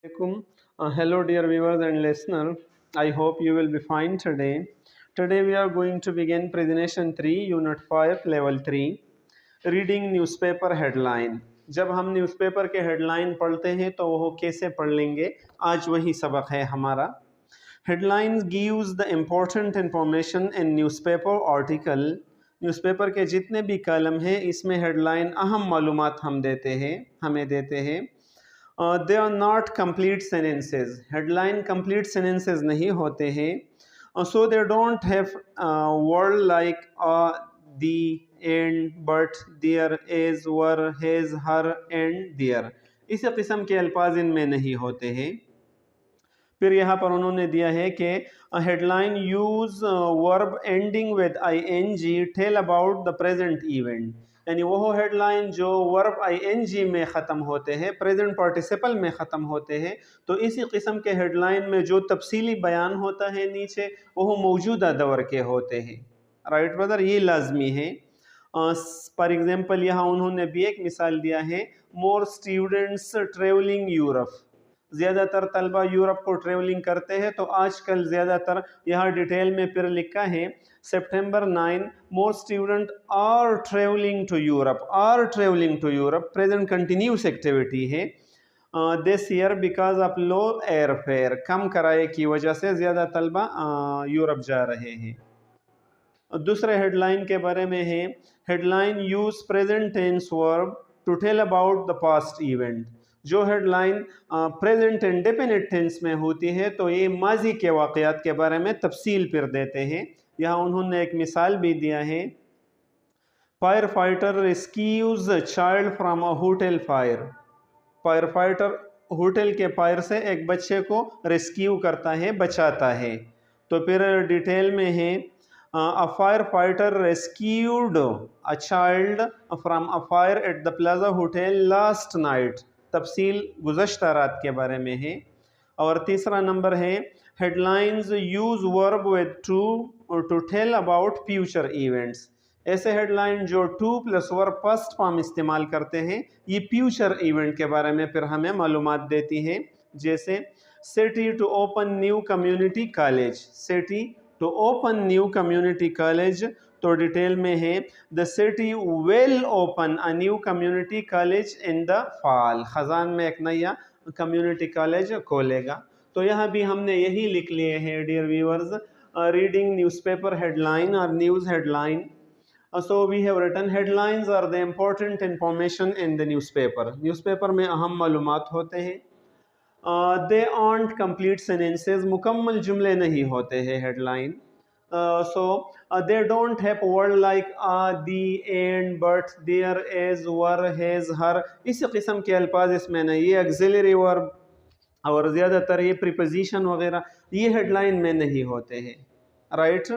Alaikum. Hello, dear viewers and listeners. I hope you will be fine today. Today, we are going to begin Presentation 3, Unit 5, Level 3, Reading Newspaper Headline. जब हम newspaper के headline पढ़ते हैं तो वो कैसे पढ़ लेंगे, आज वही सबक है हमारा. Headlines gives the important information in newspaper article. Newspaper के जितने भी कॉलम हैं इसमें हेडलाइन अहम मालूमात हमें देते हैं. They are not complete sentences. Headline complete sentences नहीं होते हैं. So they don't have word like the and but there is were has her and there. इस किस्म के अल्फाज इनमें नहीं होते हैं. फिर यहाँ पर उन्होंने दिया है कि headline use verb ending with ing tell about the present event. यानी वो हेडलाइन जो वर्ब ing में ख़त्म होते हैं, प्रेजेंट पार्टिसिपल में ख़त्म होते हैं, तो इसी किस्म के हेडलाइन में जो तफसीली बयान होता है नीचे वो मौजूदा दौर के होते हैं. राइट ब्रदर, ये लाजमी है. फॉर एग्जांपल यहाँ उन्होंने भी एक मिसाल दिया है, मोर स्टूडेंट्स ट्रेवलिंग यूरोप. ज़्यादातर तलबा यूरोप को ट्रेवलिंग करते हैं. तो आजकल ज़्यादातर यहाँ डिटेल में फिर लिखा है September 9 more student are travelling to Europe. Are travelling to Europe present continuous activity है. This year because of low air fare, कम किराए की वजह से ज़्यादा तलबा यूरोप जा रहे हैं. दूसरे हेडलाइन के बारे में है, headline use present tense verb to tell about the past event. जो हेडलाइन प्रेजेंट इंडेफिनिट टेंस में होती है तो ये माजी के वाक़यात के बारे में तफसील फिर देते हैं. यहाँ उन्होंने एक मिसाल भी दिया है, fire fighter rescues child from a hotel fire. Fire fighter hotel के फायर से एक बच्चे को रेस्क्यू करता है, बचाता है. तो फिर डिटेल में है, a firefighter rescued a child from a fire at the Plaza Hotel last night. तफसील गुज़श्ता रात के बारे में है. और तीसरा नंबर है, headlines use verb with to tell about future events. ऐसे हेडलाइन जो to plus verb first form इस्तेमाल करते हैं, ये फ्यूचर इवेंट के बारे में फिर हमें मालूमात देती है. जैसे city to open new community college. City to open new community college. तो डिटेल में है, the city will open a new community college in the fall. ख़ज़ान में एक नया कम्युनिटी कॉलेज खोलेगा. तो यहाँ भी हमने यही लिख लिए हैं dear viewers, reading newspaper headline और news headline. So we have written headlines are the important information in the newspaper. Newspaper में अहम मालूमात होते हैं. दे आर्ट कंप्लीट सेंटेंसेस, मुकम्मल जुमले नहीं होते हैं headline. So they don't have word like the and but there is were has her. इस किस्म के अल्फाज इसमें नहीं. ये ऑक्सिलरी वर्ब और ज़्यादातर ये प्रीपोजिशन वगैरह ये हेडलाइन में नहीं होते हैं. राइट.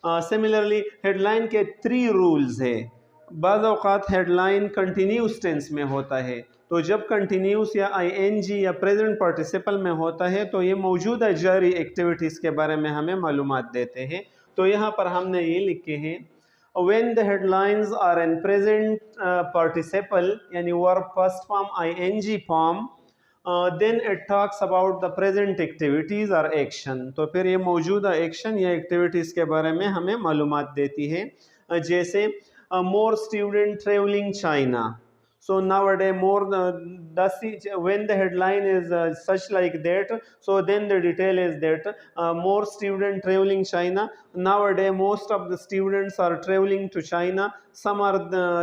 सिमिलरली हेडलाइन के 3 रूल्स है. बाज़ औक़ात हेडलाइन कंटिन्यूस टेंस में होता है, तो जब कंटिन्यूस या ing या प्रेजेंट पार्टिसिपल में होता है तो ये मौजूदा जारी एक्टिविटीज़ के बारे में हमें मालूमात देते हैं. तो यहाँ पर हमने ये लिखे हैं, when the headlines are in present participle यानी verb first form ing form, then it talks about the present activities or action. तो फिर ये मौजूदा एक्शन या एक्टिविटीज़ के बारे में हमें मालूमात देती है. जैसे more student traveling China. So nowadays when the headline is such like that, so then the detail is that more student traveling China. Nowadays most of the students are traveling to China. Some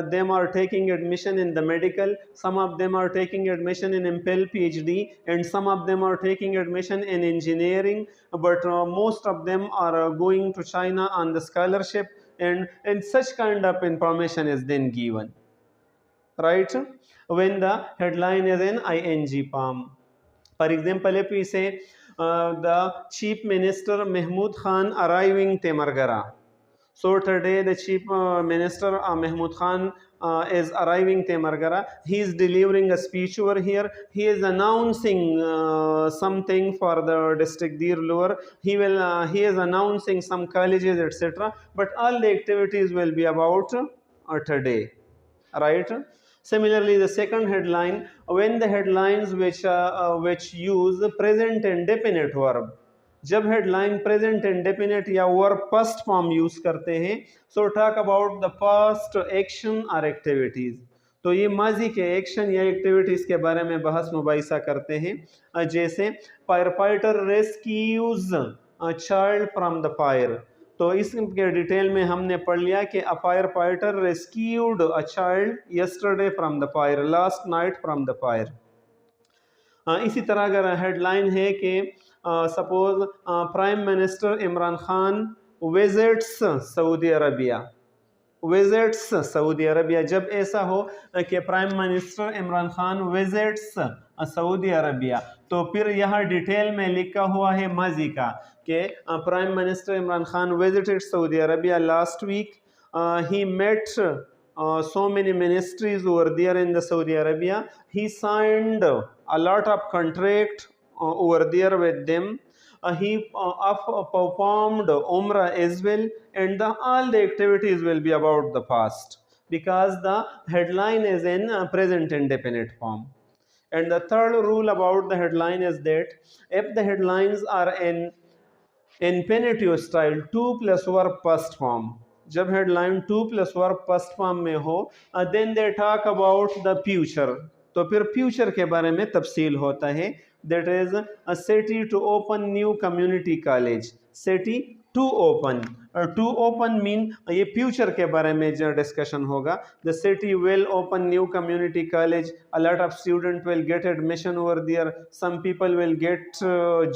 them are taking admission in the medical, some of them are taking admission in MPhil PhD, and some of them are taking admission in engineering, but most of them are going to China on the scholarship, and such kind of information is then given. Right, when the headline is in ing form. For example, if we say the chief minister Mahmood Khan arriving Temargara. So today the chief minister Mahmood Khan is arriving Temargara. He is delivering a speech over here. He is announcing something for the district Dir Lower. He is announcing some colleges, etc. But all the activities will be about today. Right. Similarly, the second headline, when the headlines which use present indefinite verb, जब headline present indefinite या verb past form use करते हैं, so talk about the past action और activities. तो ये माजी के action या एक्टिविटीज के बारे में बहस मुबाइसा करते हैं। जैसे fire fighter rescues a child from the fire. तो इसके डिटेल में हमने पढ़ लिया कि a fire fighter rescued a child yesterday from the fire, last night from the fire. इसी तरह अगर हेडलाइन है कि suppose prime minister Imran Khan visits Saudi Arabia, visits Saudi Arabia, जब ऐसा हो कि prime minister Imran Khan visits Saudi Arabia, तो फिर यहाँ डिटेल में लिखा हुआ है माजी का कि prime minister Imran Khan visited Saudi Arabia last week, he met so many ministries over there in the Saudi Arabia, he signed a lot of contract over there with them, he performed Umrah as well, and all the activities will be about the past because the headline is in present indefinite form. And the third rule about the headline is that if the headlines are in infinitive style, to plus verb first form, जब headline to plus verb first form में हो, then they talk about the future, तो फिर future के बारे में तफसील होता है। That is a city to open new community college, city to open, to open mean ये फ्यूचर के बारे में जो डिस्कशन होगा। The city will open new community college, a lot of student will get admission over there, some people will get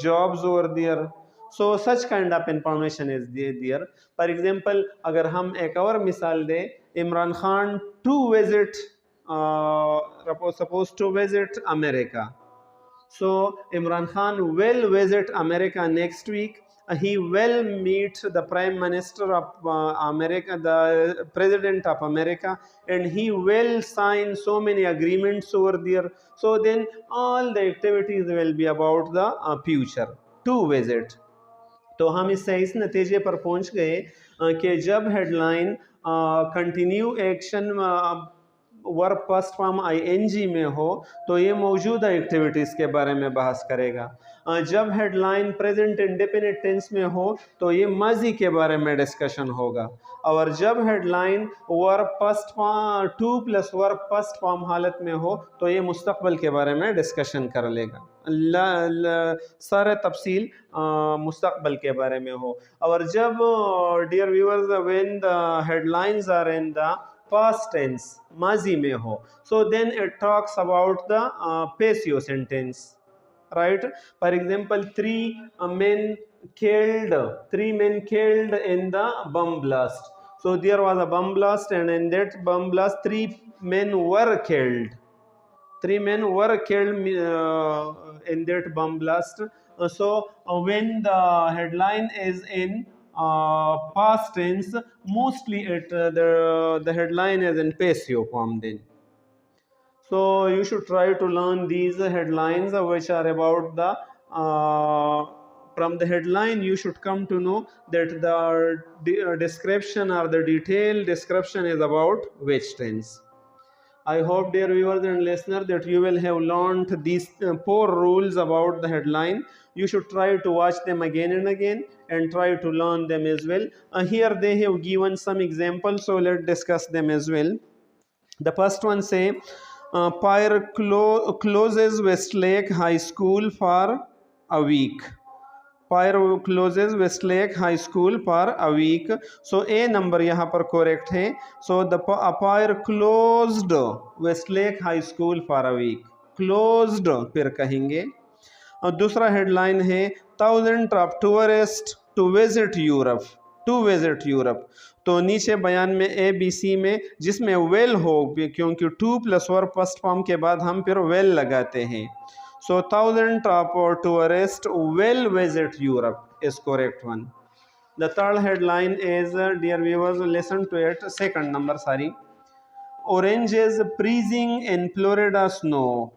jobs over there. So such kind of information is there. For example, अगर हम एक और मिसाल दें, Imran Khan to visit supposed to visit America. So Imran Khan will visit America next week. He will meet the Prime Minister of America, the President of America, and he will sign so many agreements over there. So then all the activities will be about the future to visit. तो हम इससे इस नतीजे पर पहुंच गए कि जब headline continue action verb first form ING में हो तो ये मौजूदा एक्टिविटीज़ के बारे में बहस करेगा। जब हेडलाइन प्रेजेंट इंडेफिनिट टेंस में हो तो ये माजी के बारे में डिस्कशन होगा, और जब headline verb first form to plus verb first form हालत में हो तो ये मुस्तकबिल के बारे में डिस्कशन कर लेगा। सारे तफसील मुस्तकबिल के बारे में हो। और जब dear viewers when the headlines are in the past tense, माजी में हो, so then it talks about the passive sentence, right? For example, three men killed in the bomb blast. So there was a bomb blast, and in that bomb blast three men were killed in that bomb blast. So when the headline is in past tense, mostly the headline is in passive form then. So you should try to learn these headlines which are about the from the headline you should come to know that the description or the detailed description is about which tense. I hope, dear viewers and listeners, that you will have learned these 4 rules about the headline. You should try to watch them again and again and try to learn them as well. Here they have given some examples, so let's discuss them as well. The first one say, Pyre closes Westlake High School for a week. Pyre closes Westlake High School for a week. So A number यहाँ पर correct है. So the Pyre closed Westlake High School for a week. Closed फिर कहेंगे. और दूसरा headline है thousands of tourists to visit Europe. To visit Europe. तो नीचे बयान में ए बी सी में जिसमें वेल हो, क्योंकि to plus verb first form के बाद हम फिर वेल लगाते हैं. So thousands of tourists will visit Europe is correct one. The third headline is, dear viewers, listen to it. Second number, sorry. Oranges freezing in Florida snow.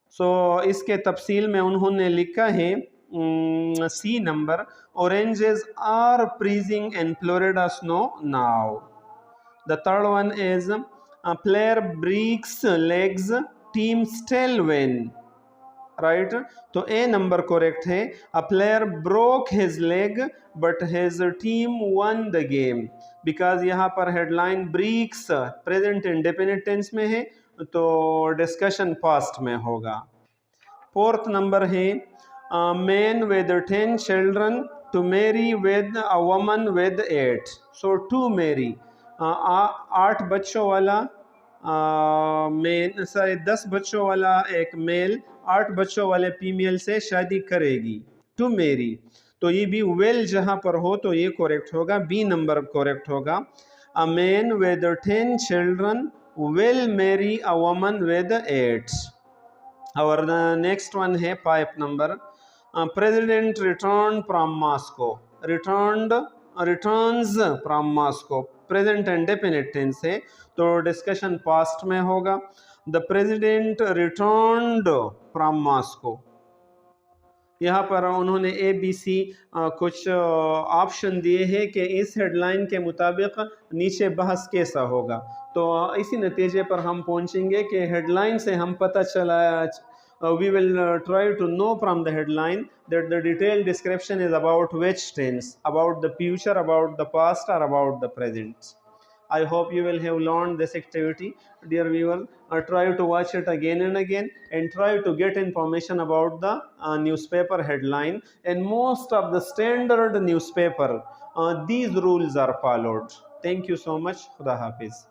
So इसके तफसील में उन्होंने लिखा है C number, oranges are freezing in Florida snow now. The third one is player breaks legs, team still win. Right तो A number correct है. A player broke his leg but his team won the game. Because यहाँ पर headline breaks present indefinite tense में है तो discussion past में होगा. Fourth number है man with 10 children to marry with a woman with 8. So to marry 8 बच्चों वाला मेन सॉरी 10 बच्चों वाला एक मेल 8 बच्चों वाले फीमेल से शादी करेगी. टू मैरी तो ये भी वेल जहां पर हो तो ये करेक्ट होगा. बी नंबर करेक्ट होगा. A man with 10 children will marry a woman with 8. और नेक्स्ट वन है 5 number. President return from Moscow. Returns from Moscow present indefinite tense है तो डिस्कशन पास्ट में होगा. The president returned from Moscow. यहाँ पर उन्होंने ए बी सी कुछ ऑप्शन दिए हैं कि इस हेडलाइन के मुताबिक नीचे बहस कैसा होगा. तो इसी नतीजे पर हम पहुंचेंगे कि हेडलाइन से हम पता चला we will try to know from the headline that the detailed description is about which tense, about the future, about the past, or about the present. I hope you will have learned this activity, dear viewer. Try to watch it again and again and try to get information about the newspaper headline. And most of the standard newspaper, these rules are followed. Thank you so much. Khuda Hafiz.